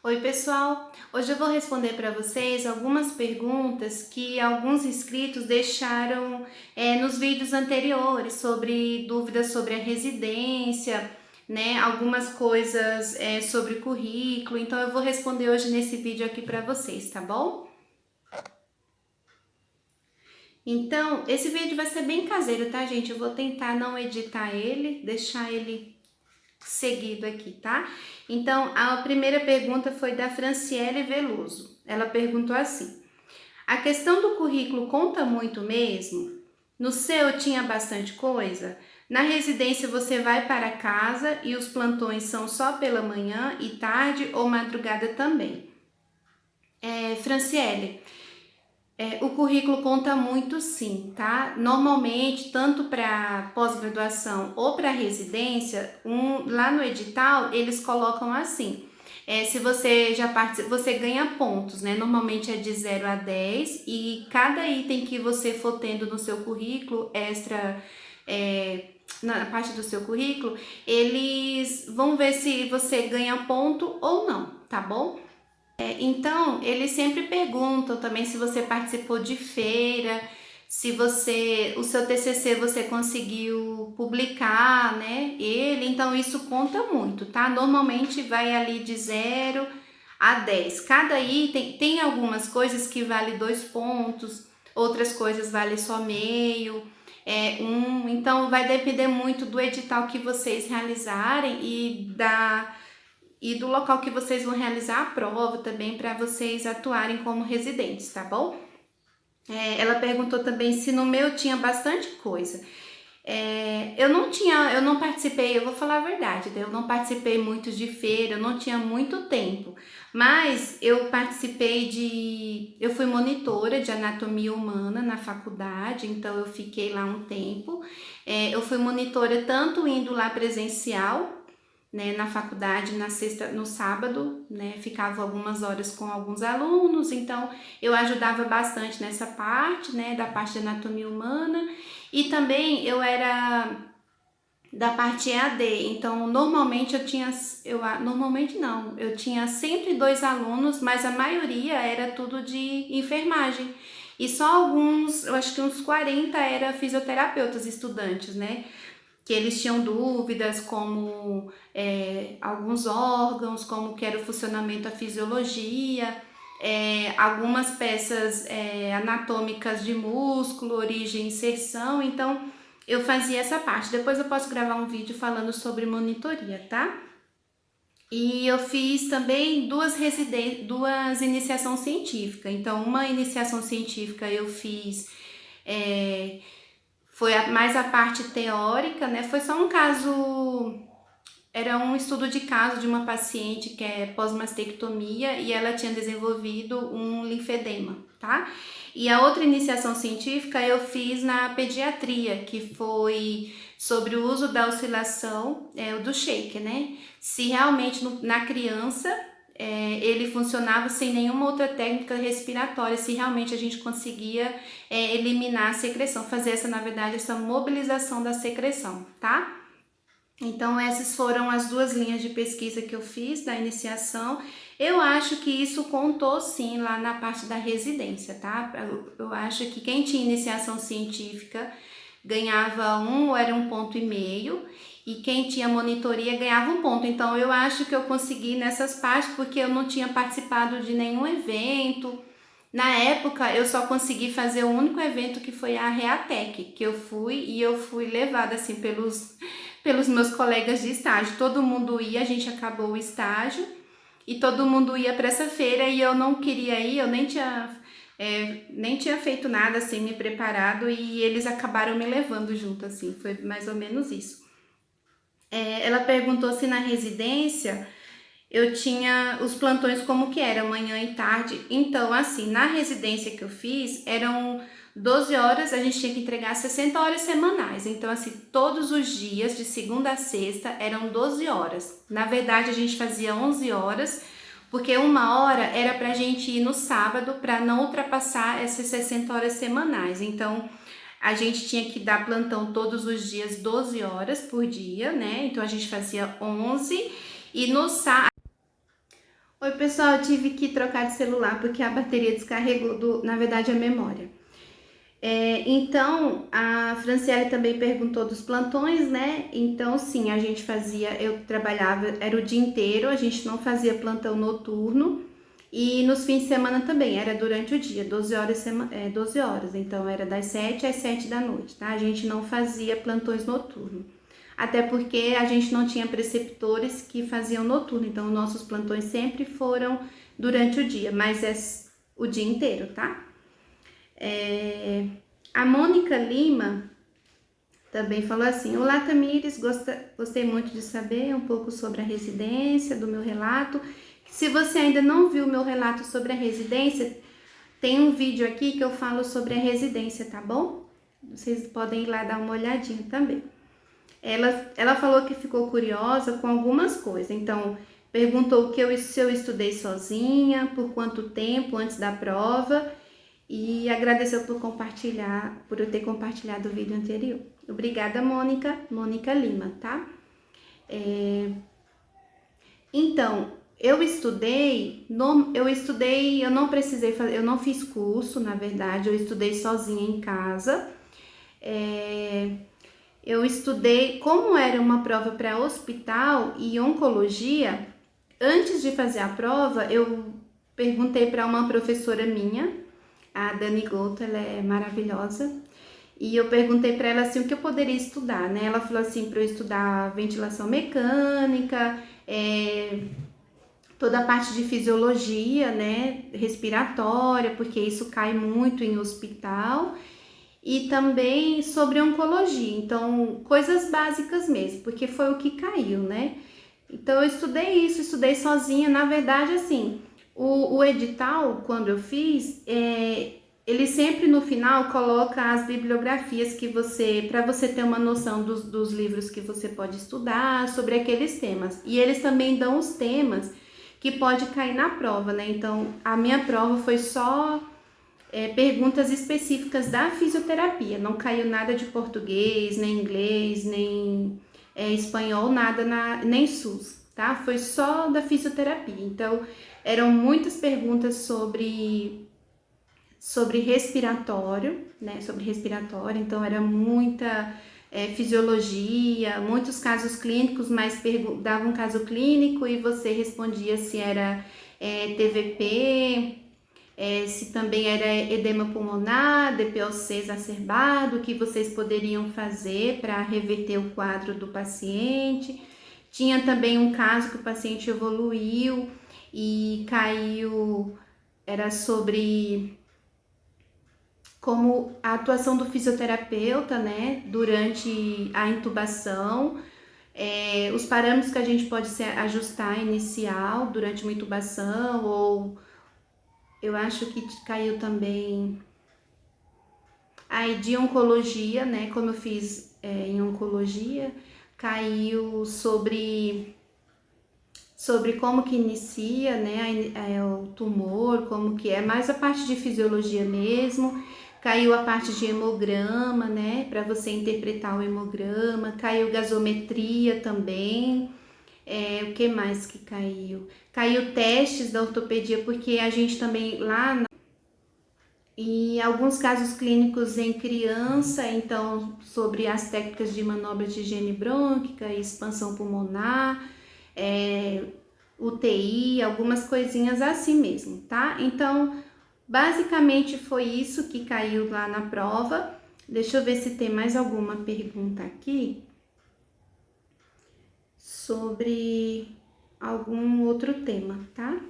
Oi, pessoal! Hoje eu vou responder para vocês algumas perguntas que alguns inscritos deixaram nos vídeos anteriores sobre dúvidas sobre a residência, né? Algumas coisas sobre currículo. Então eu vou responder hoje nesse vídeo aqui para vocês, tá bom? Então, esse vídeo vai ser bem caseiro, tá, gente? Eu vou tentar não editar ele, deixar ele seguido aqui, tá? Então, a primeira pergunta foi da Franciele Veloso. Ela perguntou assim: a questão do currículo conta muito mesmo? No seu tinha bastante coisa? Na residência você vai para casa e os plantões são só pela manhã e tarde ou madrugada também? Franciele, o currículo conta muito sim, tá? Normalmente, tanto para pós-graduação ou para residência, lá no edital eles colocam assim. Se você já participa, você ganha pontos, né? Normalmente é de 0 a 10 e cada item que você for tendo no seu currículo extra, na parte do seu currículo, eles vão ver se você ganha ponto ou não, tá bom? Então, eles sempre perguntam também se você participou de feira, se o seu TCC você conseguiu publicar, né? Então isso conta muito, tá? Normalmente vai ali de 0 a 10. Cada item tem algumas coisas que vale 2 pontos, outras coisas vale só meio, então vai depender muito do edital que vocês realizarem e do local que vocês vão realizar a prova também para vocês atuarem como residentes, tá bom? Ela perguntou também se no meu tinha bastante coisa. Eu não participei, eu vou falar a verdade, eu não participei muito de feira, eu não tinha muito tempo, mas eu fui monitora de anatomia humana na faculdade, então eu fiquei lá um tempo. Eu fui monitora tanto indo lá presencial, né, na faculdade no sábado, né, ficava algumas horas com alguns alunos, então eu ajudava bastante nessa parte, né, da parte de anatomia humana, e também eu era da parte EAD, então normalmente não, eu tinha sempre 2 alunos, mas a maioria era tudo de enfermagem, e só alguns, eu acho que uns 40 era fisioterapeutas estudantes, né, que eles tinham dúvidas como alguns órgãos, como que era o funcionamento da fisiologia, algumas peças anatômicas de músculo, origem e inserção, então eu fazia essa parte. Depois eu posso gravar um vídeo falando sobre monitoria, tá? E eu fiz também duas iniciação científica. Então, uma iniciação científica eu fiz foi mais a parte teórica, né? Foi só um caso, era um estudo de caso de uma paciente que é pós-mastectomia e ela tinha desenvolvido um linfedema, tá? E a outra iniciação científica eu fiz na pediatria, que foi sobre o uso da oscilação do shaker, né? Se realmente na criança ele funcionava sem nenhuma outra técnica respiratória, se realmente a gente conseguia eliminar a secreção, fazer na verdade, essa mobilização da secreção, tá? Então, essas foram as 2 linhas de pesquisa que eu fiz da iniciação. Eu acho que isso contou sim lá na parte da residência, tá? Eu acho que quem tinha iniciação científica ganhava ou era 1,5 ponto, e quem tinha monitoria ganhava 1 ponto. Então, eu acho que eu consegui nessas partes porque eu não tinha participado de nenhum evento. Na época, eu só consegui fazer o único evento que foi a Reatec, que eu fui levada assim pelos meus colegas de estágio. Todo mundo ia, a gente acabou o estágio e todo mundo ia para essa feira e eu não queria ir, eu nem tinha feito nada assim, me preparado, e eles acabaram me levando junto, assim, foi mais ou menos isso. Ela perguntou se na residência eu tinha os plantões como que era, manhã e tarde. Então, assim, na residência que eu fiz, eram 12 horas, a gente tinha que entregar 60 horas semanais. Então, assim, todos os dias, de segunda a sexta, eram 12 horas. Na verdade, a gente fazia 11 horas, porque 1 hora era pra gente ir no sábado, para não ultrapassar essas 60 horas semanais. Então, a gente tinha que dar plantão todos os dias, 12 horas por dia, né? Então, a gente fazia 11 e no sábado. Oi, pessoal, eu tive que trocar de celular porque a bateria descarregou, na verdade, a memória. Então, a Franciele também perguntou dos plantões, né? Então, sim, a gente fazia, eu trabalhava, era o dia inteiro, a gente não fazia plantão noturno. E nos fins de semana também, era durante o dia, 12 horas, 12 horas, então era das 7 às 7 da noite, tá? A gente não fazia plantões noturnos, até porque a gente não tinha preceptores que faziam noturno, então nossos plantões sempre foram durante o dia, mas é o dia inteiro, tá? A Mônica Lima também falou assim: olá, Tamires, gostei muito de saber um pouco sobre a residência, do meu relato. Se você ainda não viu o meu relato sobre a residência, tem um vídeo aqui que eu falo sobre a residência, tá bom? Vocês podem ir lá dar uma olhadinha também. Ela falou que ficou curiosa com algumas coisas, então perguntou se eu estudei sozinha, por quanto tempo antes da prova, e agradeceu por eu ter compartilhado o vídeo anterior. Obrigada, Mônica Lima, tá? Então, eu não fiz curso, na verdade, eu estudei sozinha em casa. Eu estudei, como era uma prova para hospital e oncologia, antes de fazer a prova, eu perguntei para uma professora minha, a Dani Goto, ela é maravilhosa, e eu perguntei para ela assim o que eu poderia estudar, né? Ela falou assim para eu estudar ventilação mecânica, toda a parte de fisiologia, né, respiratória, porque isso cai muito em hospital, e também sobre oncologia, então coisas básicas mesmo, porque foi o que caiu, né? Então eu estudei sozinha, na verdade assim, o edital, quando eu fiz, ele sempre no final coloca as bibliografias para você ter uma noção dos livros que você pode estudar sobre aqueles temas, e eles também dão os temas que pode cair na prova, né? Então, a minha prova foi só perguntas específicas da fisioterapia. Não caiu nada de português, nem inglês, nem espanhol, nada, nem SUS, tá? Foi só da fisioterapia. Então, eram muitas perguntas sobre respiratório, né? Sobre respiratório, então era muita fisiologia, muitos casos clínicos, mas dava um caso clínico e você respondia se era TVP, se também era edema pulmonar, DPOC exacerbado, o que vocês poderiam fazer para reverter o quadro do paciente. Tinha também um caso que o paciente evoluiu e caiu, era sobre como a atuação do fisioterapeuta, né, durante a intubação, os parâmetros que a gente pode ajustar inicial durante uma intubação, ou eu acho que caiu também aí de oncologia, né, como eu fiz em oncologia, caiu sobre como que inicia, né, o tumor, como que é, mais a parte de fisiologia mesmo. Caiu a parte de hemograma, né, para você interpretar o hemograma. Caiu gasometria também. O que mais que caiu? Caiu testes da ortopedia, porque a gente também e alguns casos clínicos em criança, então sobre as técnicas de manobra de higiene brônquica, expansão pulmonar, UTI, algumas coisinhas assim mesmo, tá? Então, basicamente foi isso que caiu lá na prova. Deixa eu ver se tem mais alguma pergunta aqui sobre algum outro tema, tá?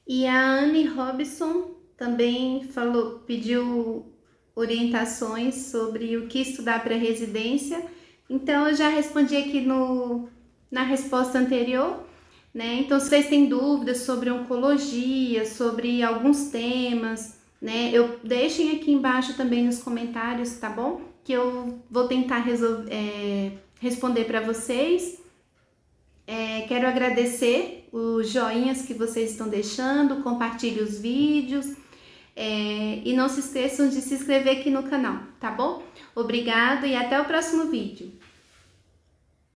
E a Anne Robson também pediu orientações sobre o que estudar para residência. Então, eu já respondi aqui na resposta anterior, né? Então, se vocês têm dúvidas sobre oncologia, sobre alguns temas, né? Deixem aqui embaixo também nos comentários, tá bom? Que eu vou tentar responder para vocês. Quero agradecer os joinhas que vocês estão deixando, compartilhe os vídeos e não se esqueçam de se inscrever aqui no canal, tá bom? Obrigado e até o próximo vídeo.